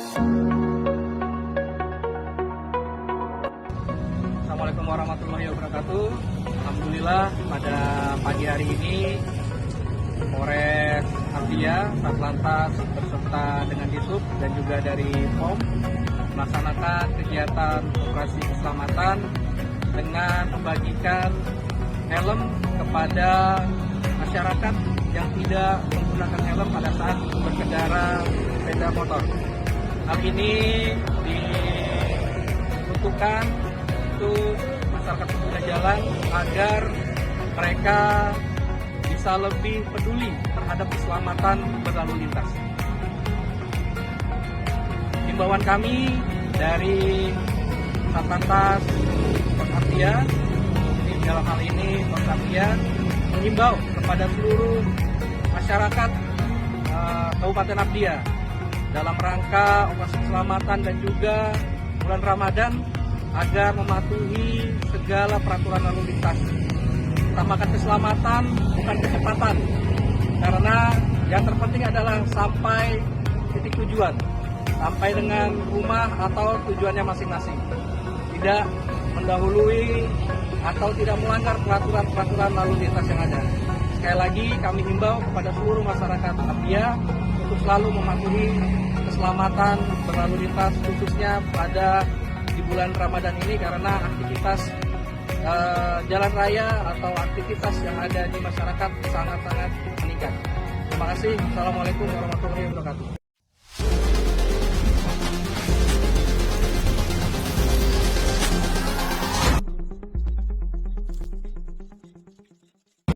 Assalamualaikum warahmatullahi wabarakatuh. Alhamdulillah pada pagi hari ini Polres Apdia, Satlantas beserta dengan Disub dan juga dari POM melaksanakan kegiatan operasi keselamatan dengan membagikan helm kepada masyarakat yang tidak menggunakan helm pada saat berkendara sepeda motor. Hal ini diperuntukkan untuk masyarakat pengguna jalan agar mereka bisa lebih peduli terhadap keselamatan berlalu lintas. Himbauan kami dari Satlantas Kota Apdia, dalam hal ini Kota Apdia, mengimbau kepada seluruh masyarakat Kabupaten Apdia dalam rangka operasi keselamatan dan juga bulan Ramadan agar mematuhi segala peraturan lalu lintas. Utamakan keselamatan, bukan kecepatan. Karena yang terpenting adalah sampai titik tujuan, sampai dengan rumah atau tujuannya masing-masing. Tidak mendahului atau tidak melanggar peraturan lalu lintas yang ada. Sekali lagi kami himbau kepada seluruh masyarakat Apdia untuk selalu mematuhi keselamatan berlalu lintas, khususnya pada di bulan Ramadan ini, karena aktivitas jalan raya atau aktivitas yang ada di masyarakat sangat-sangat meningkat. Terima kasih. Assalamualaikum warahmatullahi wabarakatuh.